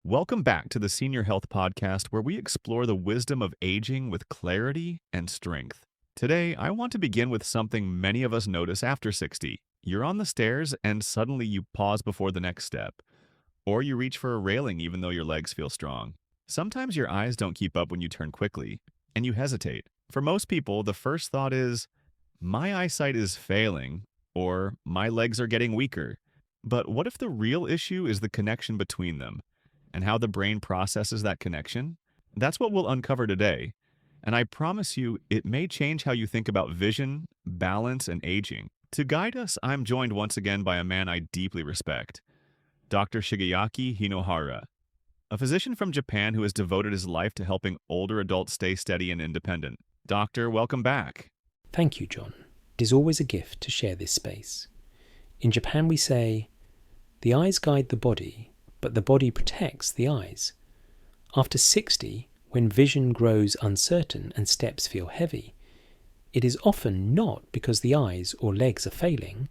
Welcome back to the Senior Health Podcast, where we explore the wisdom of aging with clarity and strength. Today, I want to begin with something many of us notice after 60. You're on the stairs and suddenly you pause before the next step, or you reach for a railing even though your legs feel strong. Sometimes your eyes don't keep up when you turn quickly, and you hesitate. For most people, the first thought is, my eyesight is failing, or my legs are getting weaker. But what if the real issue is the connection between them? And how the brain processes that connection? That's what we'll uncover today. And I promise you, it may change how you think about vision, balance, and aging. To guide us, I'm joined once again by a man I deeply respect, Dr. Shigeaki Hinohara, a physician from Japan who has devoted his life to helping older adults stay steady and independent. Doctor, welcome back. Thank you, John. It is always a gift to share this space. In Japan we say, the eyes guide the body, but the body protects the eyes. After 60, when vision grows uncertain and steps feel heavy, it is often not because the eyes or legs are failing,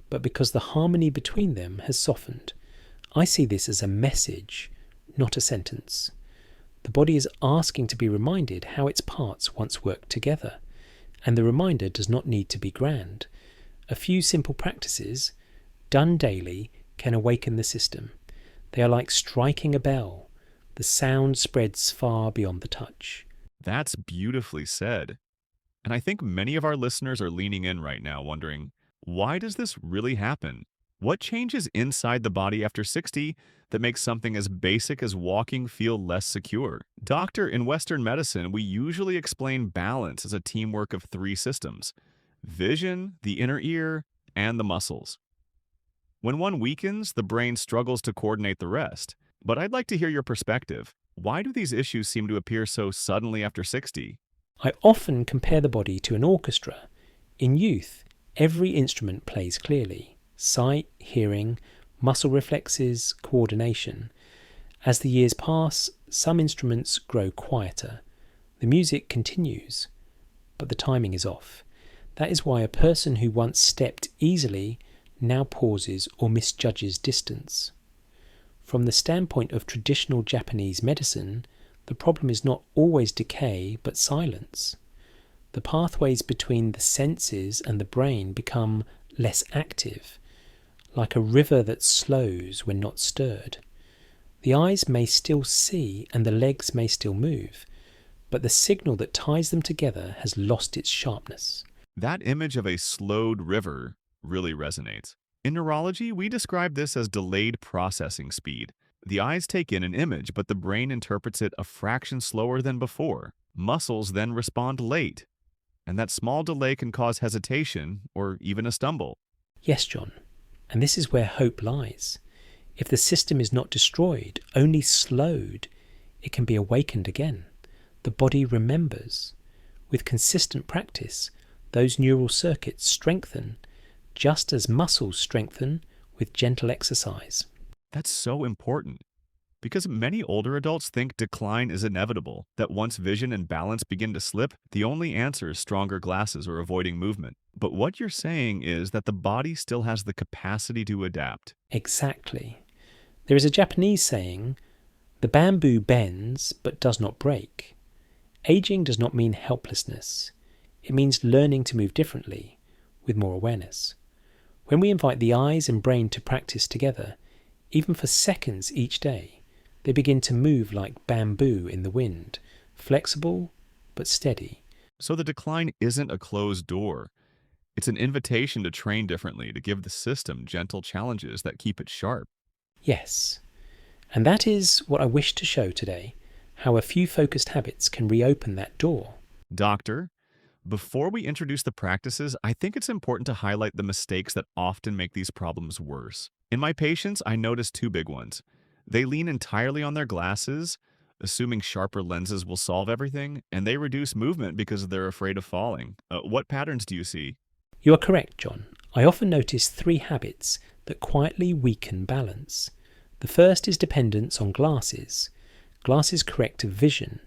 but because the harmony between them has softened. I see this as a message, not a sentence. The body is asking to be reminded how its parts once worked together, and the reminder does not need to be grand. A few simple practices, done daily, can awaken the system. They are like striking a bell. The sound spreads far beyond the touch. That's beautifully said. And I think many of our listeners are leaning in right now wondering, why does this really happen? What changes inside the body after 60 that makes something as basic as walking feel less secure? Doctor, in Western medicine, we usually explain balance as a teamwork of three systems: vision, the inner ear, and the muscles. When one weakens, the brain struggles to coordinate the rest. But I'd like to hear your perspective. Why do these issues seem to appear so suddenly after 60? I often compare the body to an orchestra. In youth, every instrument plays clearly: sight, hearing, muscle reflexes, coordination. As the years pass, some instruments grow quieter. The music continues, but the timing is off. That is why a person who once stepped easily now pauses or misjudges distance. From the standpoint of traditional Japanese medicine, the problem is not always decay but silence. The pathways between the senses and the brain become less active, like a river that slows when not stirred. The eyes may still see and the legs may still move, but the signal that ties them together has lost its sharpness. That image of a slowed river really resonates. In neurology, we describe this as delayed processing speed. The eyes take in an image, but the brain interprets it a fraction slower than before. Muscles then respond late, and that small delay can cause hesitation or even a stumble. Yes, John, and this is where hope lies. If the system is not destroyed, only slowed, it can be awakened again. The body remembers. With consistent practice, those neural circuits strengthen, just as muscles strengthen with gentle exercise. That's so important, because many older adults think decline is inevitable, that once vision and balance begin to slip, the only answer is stronger glasses or avoiding movement. But what you're saying is that the body still has the capacity to adapt. Exactly. There is a Japanese saying, "The bamboo bends but does not break." Aging does not mean helplessness. It means learning to move differently, with more awareness. When we invite the eyes and brain to practice together, even for seconds each day, they begin to move like bamboo in the wind, flexible but steady. So the decline isn't a closed door. It's an invitation to train differently, to give the system gentle challenges that keep it sharp. Yes, and that is what I wish to show today, how a few focused habits can reopen that door. Doctor, before we introduce the practices, I think it's important to highlight the mistakes that often make these problems worse. In my patients, I notice two big ones. They lean entirely on their glasses, assuming sharper lenses will solve everything, and they reduce movement because they're afraid of falling. What patterns do you see? You are correct, John. I often notice three habits that quietly weaken balance. The first is dependence on glasses. Glasses correct vision,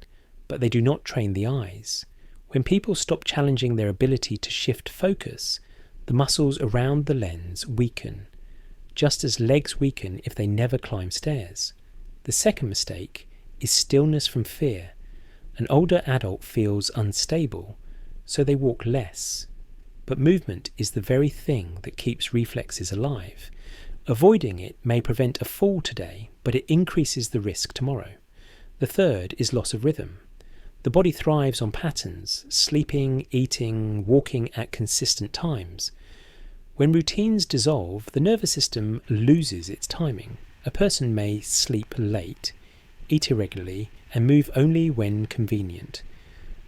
but they do not train the eyes. When people stop challenging their ability to shift focus, the muscles around the lens weaken, just as legs weaken if they never climb stairs. The second mistake is stillness from fear. An older adult feels unstable, so they walk less. But movement is the very thing that keeps reflexes alive. Avoiding it may prevent a fall today, but it increases the risk tomorrow. The third is loss of rhythm. The body thrives on patterns, sleeping, eating, walking at consistent times. When routines dissolve, the nervous system loses its timing. A person may sleep late, eat irregularly, and move only when convenient.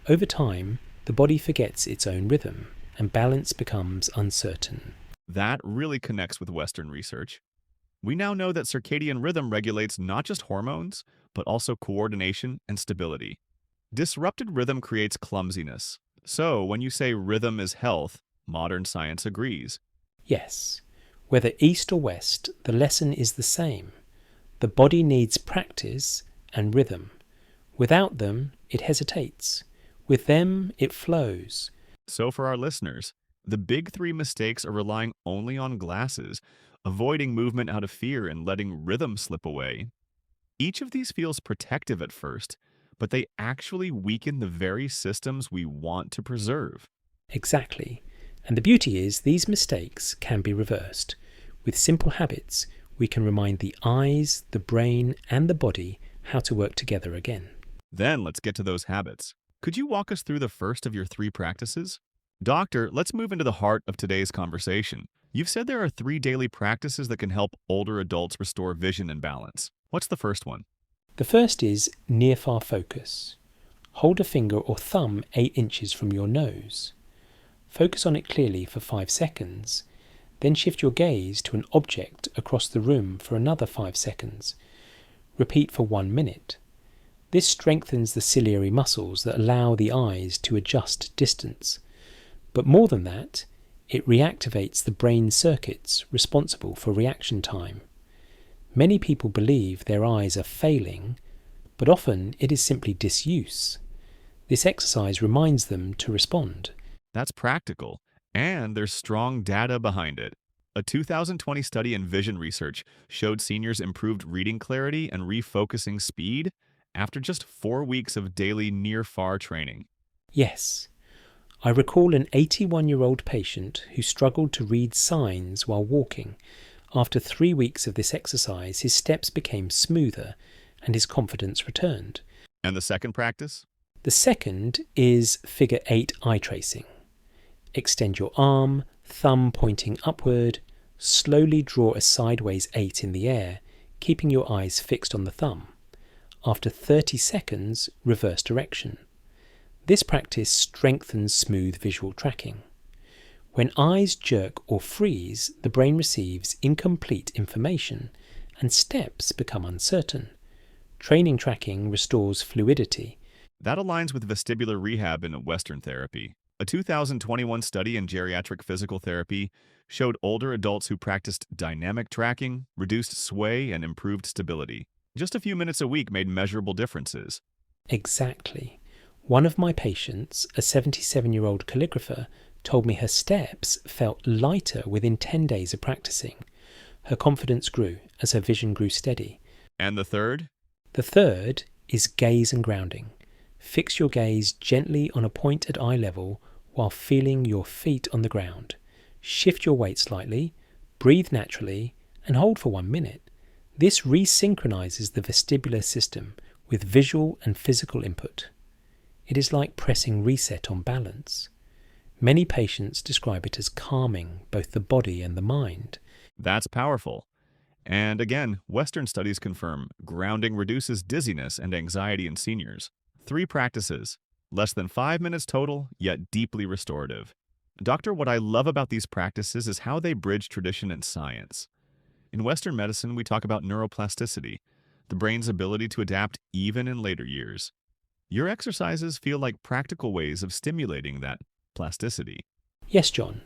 Over time, the body forgets its own rhythm, and balance becomes uncertain. That really connects with Western research. We now know that circadian rhythm regulates not just hormones, but also coordination and stability. Disrupted rhythm creates clumsiness. So, when you say rhythm is health, modern science agrees. Yes, whether east or west, the lesson is the same. The body needs practice and rhythm. Without them, it hesitates. With them, it flows. So, for our listeners, the big three mistakes are relying only on glasses, avoiding movement out of fear, and letting rhythm slip away. Each of these feels protective at first, but they actually weaken the very systems we want to preserve. Exactly. And the beauty is these mistakes can be reversed. With simple habits, we can remind the eyes, the brain, and the body how to work together again. Then let's get to those habits. Could you walk us through the first of your three practices? Doctor, let's move into the heart of today's conversation. You've said there are 3 daily practices that can help older adults restore vision and balance. What's the first one? The first is near-far focus. Hold a finger or thumb 8 inches from your nose. Focus on it clearly for 5 seconds, then shift your gaze to an object across the room for another 5 seconds. Repeat for 1 minute. This strengthens the ciliary muscles that allow the eyes to adjust distance. But more than that, it reactivates the brain circuits responsible for reaction time. Many people believe their eyes are failing, but often it is simply disuse. This exercise reminds them to respond. That's practical, and there's strong data behind it. A 2020 study in vision research showed seniors improved reading clarity and refocusing speed after just 4 weeks of daily near-far training. Yes, I recall an 81-year-old patient who struggled to read signs while walking. After 3 weeks of this exercise, his steps became smoother and his confidence returned. And the second practice? The second is figure 8 eye tracing. Extend your arm, thumb pointing upward, slowly draw a sideways 8 in the air, keeping your eyes fixed on the thumb. After 30 seconds, reverse direction. This practice strengthens smooth visual tracking. When eyes jerk or freeze, the brain receives incomplete information and steps become uncertain. Training tracking restores fluidity. That aligns with vestibular rehab in Western therapy. A 2021 study in geriatric physical therapy showed older adults who practiced dynamic tracking, reduced sway, and improved stability. Just a few minutes a week made measurable differences. Exactly. One of my patients, a 77-year-old calligrapher, told me her steps felt lighter within 10 days of practicing. Her confidence grew as her vision grew steady. And the third? The third is gaze and grounding. Fix your gaze gently on a point at eye level while feeling your feet on the ground. Shift your weight slightly, breathe naturally, and hold for 1 minute. This resynchronizes the vestibular system with visual and physical input. It is like pressing reset on balance. Many patients describe it as calming both the body and the mind. That's powerful. And again, Western studies confirm grounding reduces dizziness and anxiety in seniors. 3 practices, less than 5 minutes total, yet deeply restorative. Doctor, what I love about these practices is how they bridge tradition and science. In Western medicine, we talk about neuroplasticity, the brain's ability to adapt even in later years. Your exercises feel like practical ways of stimulating that plasticity. Yes, John.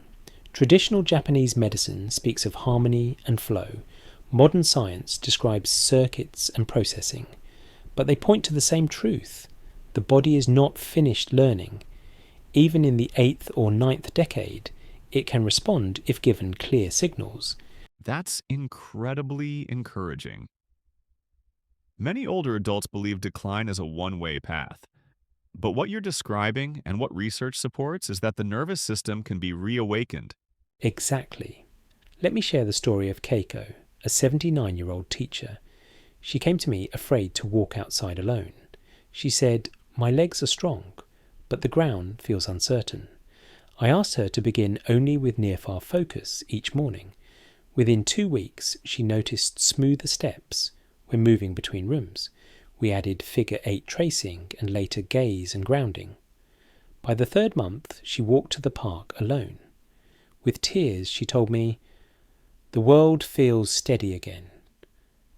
Traditional Japanese medicine speaks of harmony and flow. Modern science describes circuits and processing. But they point to the same truth. The body is not finished learning. Even in the 8th or 9th decade, it can respond if given clear signals. That's incredibly encouraging. Many older adults believe decline is a one-way path. But what you're describing and what research supports is that the nervous system can be reawakened. Exactly. Let me share the story of Keiko, a 79-year-old teacher. She came to me afraid to walk outside alone. She said, "My legs are strong, but the ground feels uncertain." I asked her to begin only with near-far focus each morning. Within 2 weeks, she noticed smoother steps when moving between rooms. We added figure-8 tracing and later gaze and grounding. By the 3rd month, she walked to the park alone. With tears, she told me, "The world feels steady again."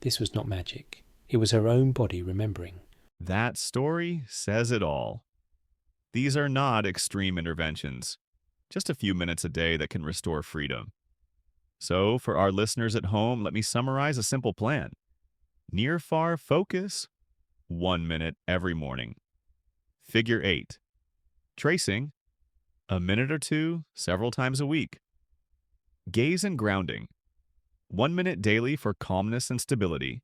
This was not magic. It was her own body remembering. That story says it all. These are not extreme interventions, just a few minutes a day that can restore freedom. So, for our listeners at home, let me summarize a simple plan. Near-far focus, 1 minute every morning. Figure 8. Tracing, a minute or two, several times a week. Gaze and grounding, 1 minute daily for calmness and stability.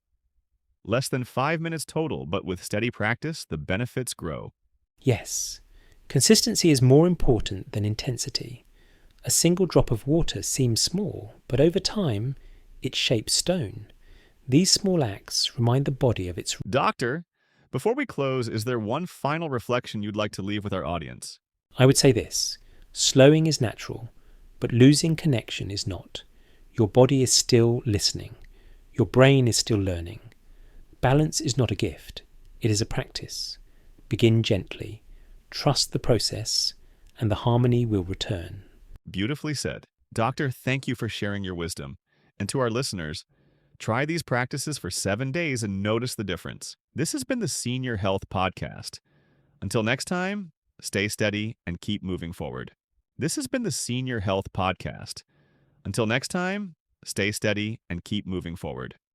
Less than 5 minutes total, but with steady practice, the benefits grow. Yes, consistency is more important than intensity. A single drop of water seems small, but over time, it shapes stone. These small acts remind the body of its... Doctor, before we close, is there one final reflection you'd like to leave with our audience? I would say this: slowing is natural, but losing connection is not. Your body is still listening. Your brain is still learning. Balance is not a gift. It is a practice. Begin gently. Trust the process, and the harmony will return. Beautifully said. Doctor, thank you for sharing your wisdom. And to our listeners, try these practices for 7 days and notice the difference. This has been the Senior Health Podcast. Until next time, stay steady and keep moving forward. This has been the Senior Health Podcast. Until next time, stay steady and keep moving forward.